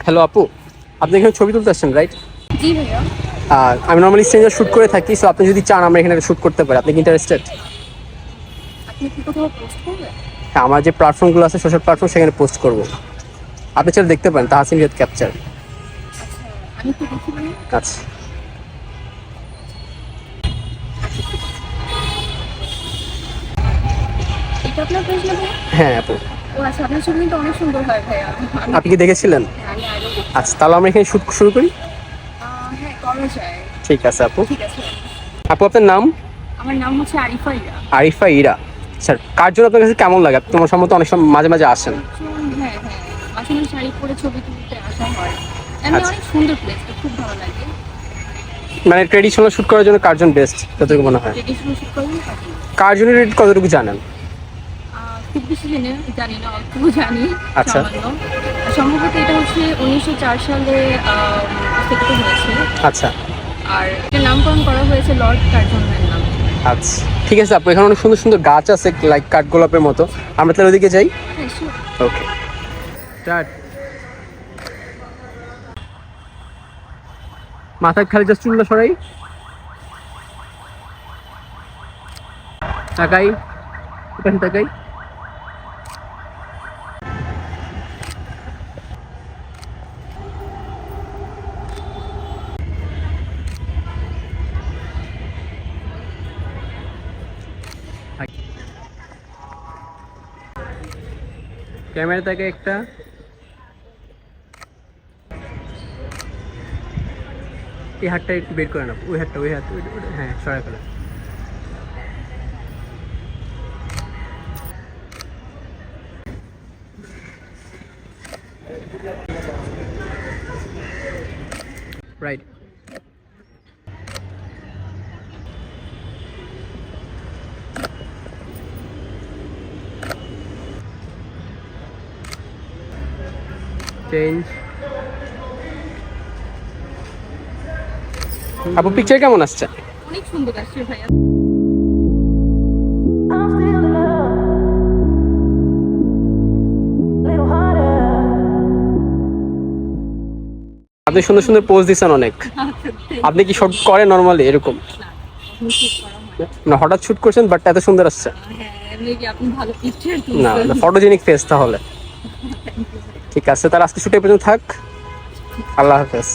Hello আপু, আপনি এখানে ছবি তুলতে আসছেন রাইট? জি ভাইয়া। আর আমি নর্মালি স্ট্রেঞ্জার শুট করে থাকি, সো আপনি যদি চান আমরা এখানে শুট করতে পারি, আপনি কি ইন্টারেস্টেড? আপনি কি কোথাও পোস্ট করবেন? হ্যাঁ, আমার যে প্ল্যাটফর্মগুলো আছে সোশ্যাল প্ল্যাটফর্ম সেখানে পোস্ট করবো। আপনি চাইলে দেখতে পারেন তাহসিন রিয়াদ ক্যাপচার। আচ্ছা, আমি তো দেখি ভাইয়া। আচ্ছা, এটা আপনার পেজ না ভাইয়া? হ্যাঁ আপু। ও আচ্ছা, আপনার ছবি কিন্তু অনেক সুন্দর হয় ভাইয়া। আপনি কি দেখেছিলেন? আমি আগে দেখি। আচ্ছা, তাহলে আমরা এখানে শুট শুরু করি। হ্যাঁ, করা যায়। ঠিক আছে আপু। ঠিক আছে। আপু আপনার নাম? আমার নাম হচ্ছে আরিফা ইরা। আরিফা ইরা। স্যার, কার জন্য আপনার কাছে কেমন লাগে? তোমার সম্মত অনেক সময় মাঝে মাঝে আসেন। হ্যাঁ হ্যাঁ, মাঝে মাঝে শাড়ি পরে ছবি তুলতে আসা হয়। এমনি আচ্ছা। অনেক সুন্দর প্লেস, খুব ভালো লাগে। মানে ট্রেডিশনাল শুট করার জন্য কার জন্য বেস্ট যতটুকু মনে হয়? ট্রেডিশনাল শুট করবেন কাটি। কার জন্য রেট কতটুকু জানেন? খুব বেশি জানি না, অল্প জানি। আচ্ছা। সামান্য। সম্ভবত এটা হচ্ছে 1904 সালে স্থাপিত হয়েছে। আচ্ছা আর এটার নামকরণ করা হয়েছে লর্ড কার্জনের নাম। আচ্ছা, ঠিক আছে আপু। এখানে অনেক সুন্দর সুন্দর গাছ আছে লাইক কাঠগোলাপের মতো, আমরা তাহলে ওইদিকে যাই। হ্যাঁ sure. ওকে, স্টার্ট। মাথায় খালি জাস্ট চুলটা সরাই, তাকাই, এখানে তাকাই। ক্যামেরা তাকে একটা, এই হাতটা একটু বের করে না, ওই হাতটা, ওই হাত, হ্যাঁ সরাই ফেলে। রাইট। চেঞ্জ। আপু পিকচার কেমন আসছে? অনেক সুন্দর আসছে ভাইয়া। আপনি সুন্দর সুন্দর পোজ দিচ্ছেন অনেক। আপনি কি শুট করেন নর্মালি এরকম? না, হঠাৎ শুট করছেন বাট এত সুন্দর আসছে। হ্যাঁ, এমনি কি আপনি ভালো পিকচার না, তুলছেন। ফটোজেনিক ফেস তাহলে। ঠিক আছে, তার আজকে শুটে পর্যন্ত থাক। আল্লাহ হাফেজ।